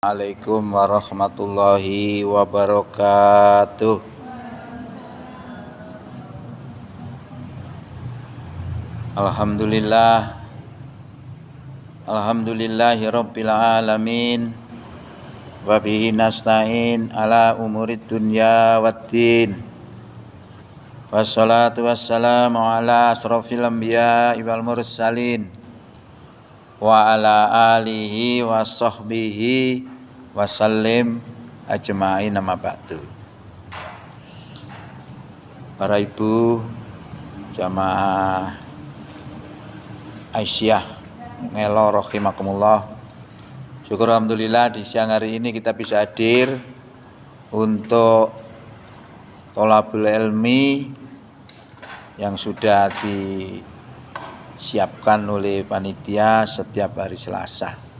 Assalamualaikum warahmatullahi wabarakatuh. Alhamdulillahi rabbil alamin. Wa bihi nasta'in ala umurid dunya waddin. Wassalatu wassalamu ala asrofil anbiya wal mursalin wa ala alihi wa sahbihi wasallim ajma'in, amma ba'du. Para ibu jamaah Aisyah ngelo rahimakumullah, syukur alhamdulillah di siang hari ini kita bisa hadir untuk tholabul ilmi yang sudah disiapkan oleh panitia setiap hari Selasa.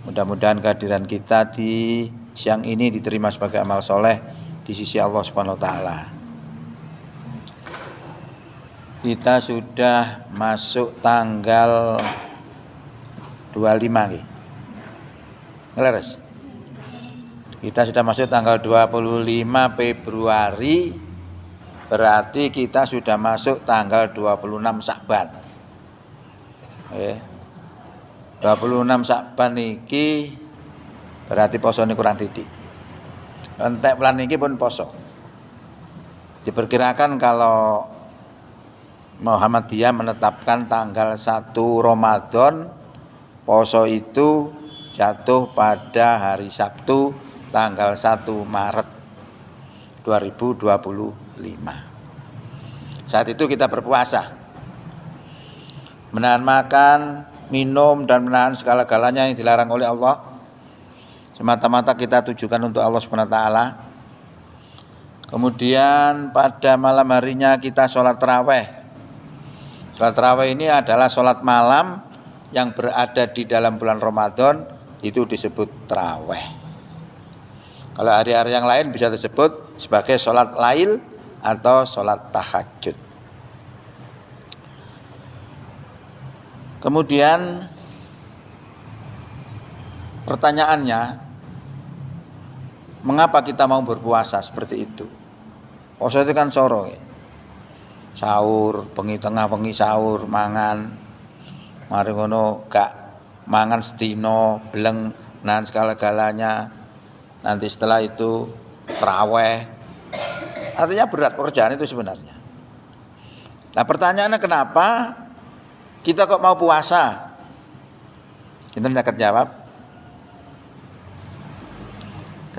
Mudah-mudahan kehadiran kita di siang ini diterima sebagai amal soleh di sisi Allah Subhanahu wa taala. Kita sudah masuk tanggal 25 nggih. Ngeleres. Kita sudah masuk tanggal 25 Februari, berarti kita sudah masuk tanggal 26 Sya'ban. 26 Sya'ban niki berarti poso ini kurang titik. Entek bulan niki pun poso. Diperkirakan kalau Muhammadiyah menetapkan tanggal 1 Ramadan, poso itu jatuh pada hari Sabtu tanggal 1 Maret 2025. Saat itu kita berpuasa, menahan makan, minum, dan menahan segala-galanya yang dilarang oleh Allah. Semata-mata kita tujukan untuk Allah Subhanahu wa taala. Kemudian pada malam harinya kita sholat tarawih. Sholat tarawih ini adalah sholat malam yang berada di dalam bulan Ramadan, itu disebut tarawih. Kalau hari-hari yang lain bisa disebut sebagai sholat lail atau sholat tahajud. Kemudian pertanyaannya, mengapa kita mau berpuasa seperti itu? Puasa itu kan soro, sahur, bengi tengah bengi sahur, mangan, mari ngono gak mangan sedino, beleng, nahan segala-galanya. Nanti setelah itu taraweh. Artinya berat pekerjaan itu sebenarnya. Nah pertanyaannya, kenapa kita kok mau puasa? Kita akan jawab.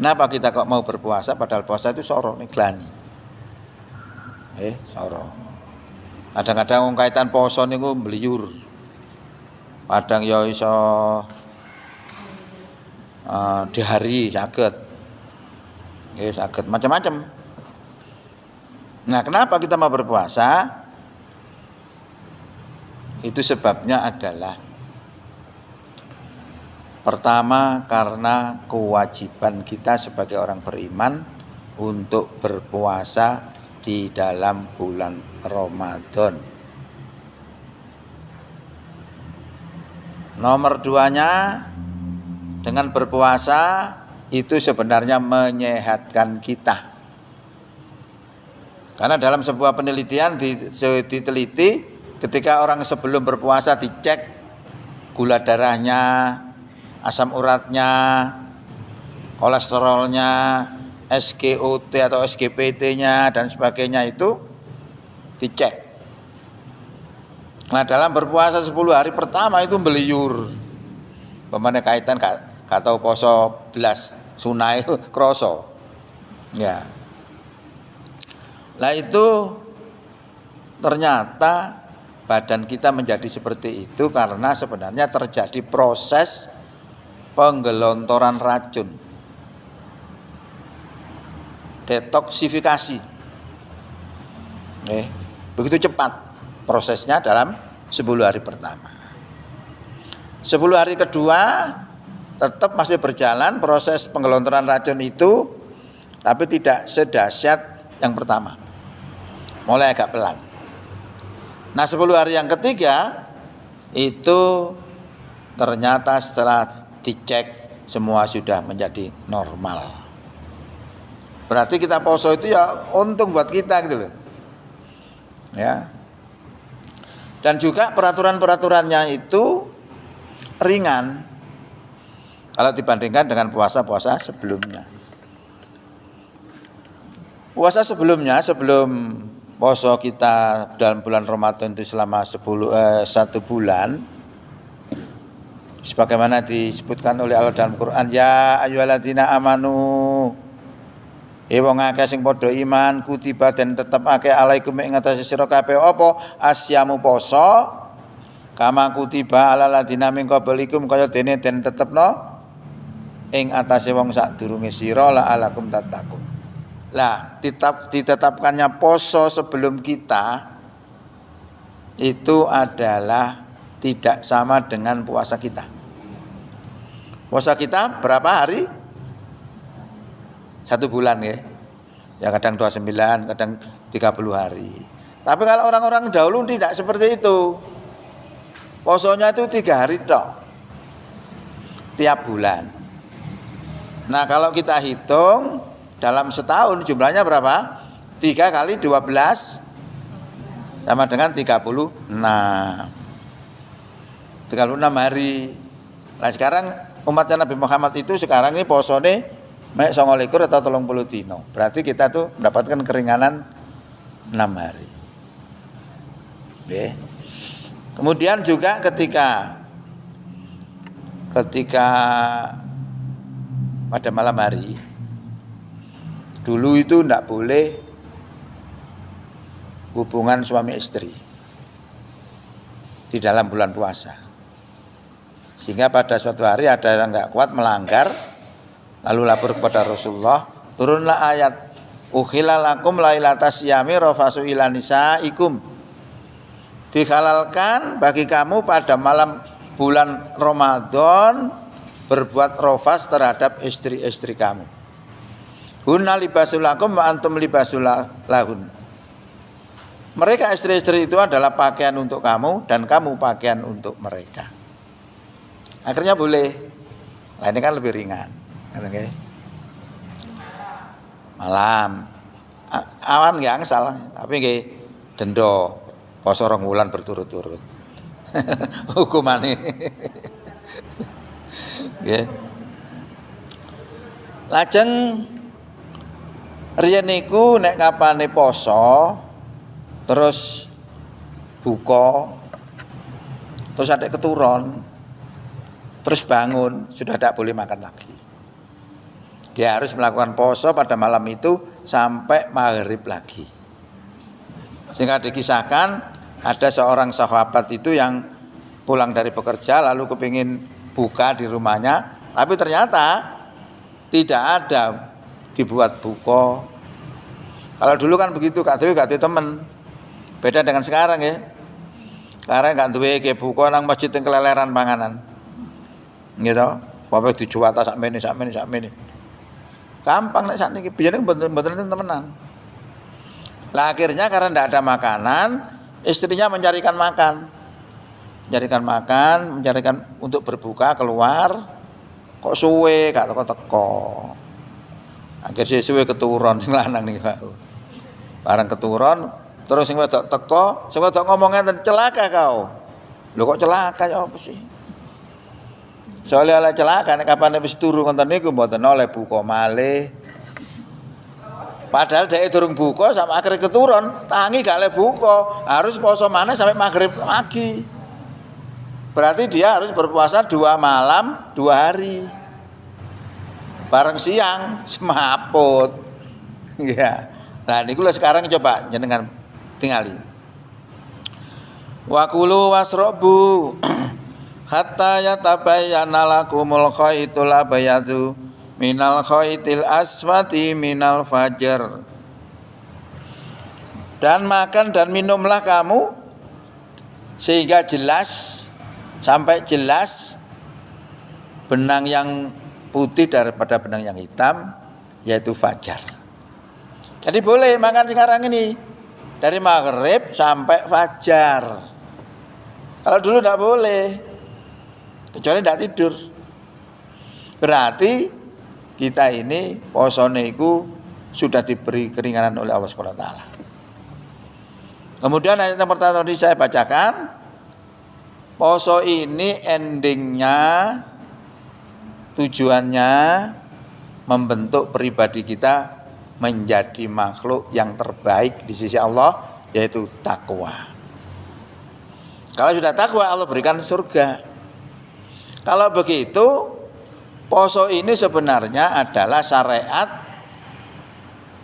Kenapa kita kok mau berpuasa padahal puasa itu soro niklani. Soro. Kadang-kadang kaitan poso niku meliur. Kadang ya iso di hari saged. Saged macam-macam. Nah, kenapa kita mau berpuasa? Itu sebabnya adalah, pertama, karena kewajiban kita sebagai orang beriman untuk berpuasa di dalam bulan Ramadan. Nomor duanya, dengan berpuasa itu sebenarnya menyehatkan kita. Karena dalam sebuah penelitian diteliti, ketika orang sebelum berpuasa dicek gula darahnya, asam uratnya, kolesterolnya, SGOT atau SGPT-nya dan sebagainya itu dicek. Nah dalam berpuasa 10 hari pertama itu beliur. Pemane kaitan gak tahu poso belas sunai kroso. Ya. Lah itu ternyata badan kita menjadi seperti itu karena sebenarnya terjadi proses penggelontoran racun, detoksifikasi. Begitu cepat prosesnya dalam 10 hari pertama. 10 hari kedua tetap masih berjalan proses penggelontoran racun itu, tapi tidak sedahsyat yang pertama. Mulai agak pelan. Nah 10 hari yang ketiga itu ternyata setelah dicek semua sudah menjadi normal. Berarti kita poso itu ya untung buat kita gitu loh. Ya. Dan juga peraturan-peraturannya itu ringan kalau dibandingkan dengan puasa-puasa sebelumnya. Puasa sebelumnya, sebelum poso kita dalam bulan Ramadan itu selama 1 bulan, sebagaimana disebutkan oleh Allah dalam Quran, ya ayyuhalladzina amanu, wong akeh sing padha iman, kutiba dan tetep akeh alaikum ing atase sira kabeh apa asyamu poso, kama kutiba alal ladzina min qablikum kaya dene den tetepno ing atase wong sadurunge sira la alakum tattaqun. Lah, ditetapkannya poso sebelum kita itu adalah tidak sama dengan puasa kita. Puasa kita berapa hari? 1 bulan ya. Ya kadang 29, kadang 30 hari. Tapi kalau orang-orang dahulu tidak seperti itu. Posonya itu 3 hari tok. Tiap bulan. Nah, kalau kita hitung dalam setahun jumlahnya berapa? 3 kali 12 sama dengan 36 hari. Nah sekarang umatnya Nabi Muhammad itu sekarang ini posone mek 29 atau 30 dino. Berarti kita tuh mendapatkan keringanan 6 hari. Oke. Kemudian juga ketika pada malam hari, dulu itu tidak boleh hubungan suami istri di dalam bulan puasa. Sehingga pada suatu hari ada yang tidak kuat melanggar, lalu lapor kepada Rasulullah, turunlah ayat ukhila lakum lailatas siyami rafasu ila nisaikum. Dihalalkan bagi kamu pada malam bulan Ramadan berbuat rofas terhadap istri-istri kamu. Hunna libasul lakum wa antum libasul lahun. Mereka istri-istri itu adalah pakaian untuk kamu dan kamu pakaian untuk mereka. Akhirnya boleh. Nah ini kan lebih ringan. Okay. Malam awan nggak angsal, tapi nggih dendo poso 2 wulan berturut-turut. Hukumane. Nggih. Lajeng riyen niku nek kapane poso terus buka terus ada keturun terus bangun sudah tidak boleh makan lagi. Dia harus melakukan poso pada malam itu sampai maghrib lagi. Sehingga dikisahkan ada seorang sahabat itu yang pulang dari bekerja lalu kepingin buka di rumahnya, tapi ternyata tidak ada dibuat buko. Kalau dulu kan begitu, gak duwe temen. Beda dengan sekarang ya. Sekarang gak duwe ke buko nang masjid yang keleleran panganan. Gitu. Apa dijual ta sakmene. Gampang nek sakniki biyen mboten temenan. Lah akhirnya karena tidak ada makanan, istrinya mencarikan makan. Mencarikan untuk berbuka keluar. Kok suwe gak teko-teko. Akhirnya suwe keturun sing lanang niku. Barang keturun terus sing wedok teko, sing wedok ngomongnya celaka kau. Lho kok celaka ya apa sih? Soalnya oleh celaka nek kapan wis turu ngoten niku mboten oleh buka malih. Padahal dhek durung buka sampai akhir keturun, tangi gak oleh buka, harus poso maneh sampai maghrib lagi. Berarti dia harus berpuasa 2 malam 2 hari. Bareng siang semaput. Ya. Nah niku sekarang coba jenengan tingali. Wa kulu wasrobu hatta yatabayyana lakumul khaitul abyadu minal khaitil aswati minal fajr. Dan makan dan minumlah kamu sehingga sampai jelas benang yang putih daripada benang yang hitam, yaitu fajar. Jadi boleh makan sekarang ini dari maghrib sampai fajar. Kalau dulu tidak boleh, kecuali tidak tidur. Berarti kita ini posone iku sudah diberi keringanan oleh Allah Subhanahu wa taala. Kemudian ayat yang pertama tadi saya bacakan, poso ini endingnya, tujuannya membentuk pribadi kita menjadi makhluk yang terbaik di sisi Allah, yaitu takwa. Kalau sudah takwa, Allah berikan surga. Kalau begitu, poso ini sebenarnya adalah syariat,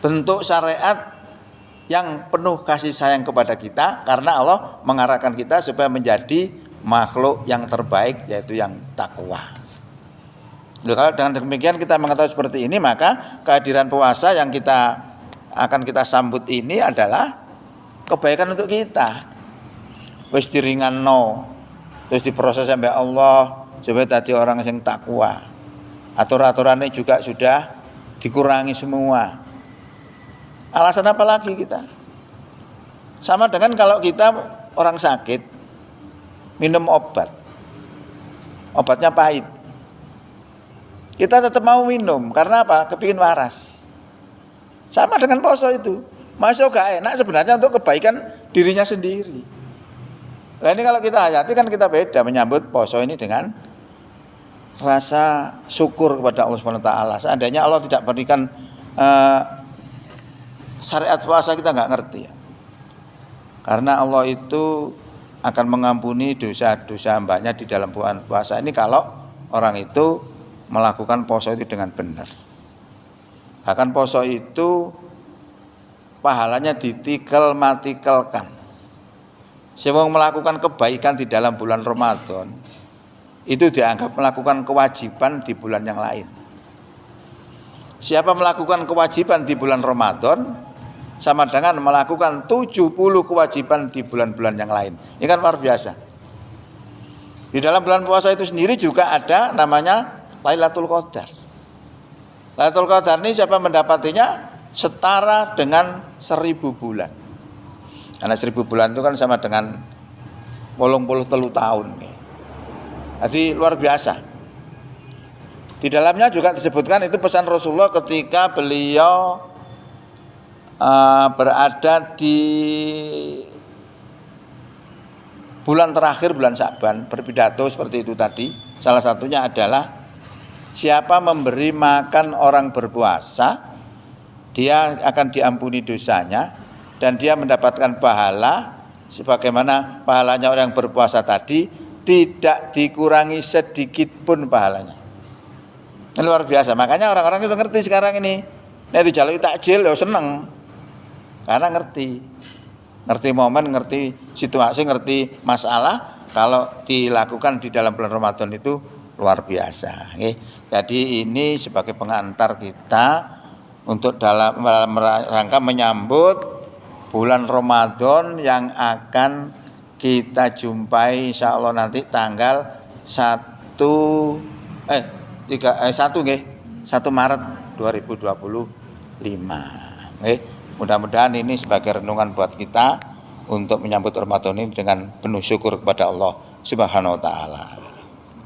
bentuk syariat yang penuh kasih sayang kepada kita, karena Allah mengarahkan kita supaya menjadi makhluk yang terbaik, yaitu yang takwa. Kalau dengan demikian kita mengetahui seperti ini, maka kehadiran puasa yang akan kita sambut ini adalah kebaikan untuk kita. Wis diringanno, terus diproses sampai Allah supaya tadi orang yang takwa. Aturan-aturannya juga sudah dikurangi semua. Alasan apa lagi kita? Sama dengan kalau kita orang sakit minum obat, obatnya pahit, kita tetap mau minum karena apa? Kepingin waras. Sama dengan poso itu, masuk gak enak sebenarnya untuk kebaikan dirinya sendiri. Nah ini kalau kita hayati kan kita beda menyambut poso ini dengan rasa syukur kepada Allah Subhanahu wa taala. Seandainya Allah tidak berikan syariat puasa, kita nggak ngerti ya. Karena Allah itu akan mengampuni dosa-dosa hambanya di dalam bulan puasa ini kalau orang itu melakukan poso itu dengan benar. Bahkan poso itu pahalanya matikelkan. Siapa melakukan kebaikan di dalam bulan Ramadan itu dianggap melakukan kewajiban di bulan yang lain. Siapa melakukan kewajiban di bulan Ramadan sama dengan melakukan 70 kewajiban di bulan-bulan yang lain. Ini kan luar biasa. Di dalam bulan puasa itu sendiri juga ada namanya Lailatul Qadar. Lailatul Qadar ini siapa mendapatinya setara dengan 1000 bulan. Karena 1000 bulan itu kan sama dengan 83 tahun. Jadi luar biasa. Di dalamnya juga disebutkan, itu pesan Rasulullah ketika beliau berada di bulan terakhir, bulan Sya'ban, berpidato seperti itu tadi. Salah satunya adalah siapa memberi makan orang berpuasa, dia akan diampuni dosanya dan dia mendapatkan pahala sebagaimana pahalanya orang yang berpuasa tadi, tidak dikurangi sedikit pun pahalanya. Ini luar biasa. Makanya orang-orang itu ngerti sekarang ini. Nek dijaluk takjil ya seneng. Karena ngerti momen, ngerti situasi, ngerti masalah. Kalau dilakukan di dalam bulan Ramadan itu luar biasa. Jadi ini sebagai pengantar kita untuk dalam rangka menyambut bulan Ramadan yang akan kita jumpai insya Allah nanti tanggal 1 Maret 2025. Mudah-mudahan ini sebagai renungan buat kita untuk menyambut Ramadan ini dengan penuh syukur kepada Allah Subhanahu wa taala.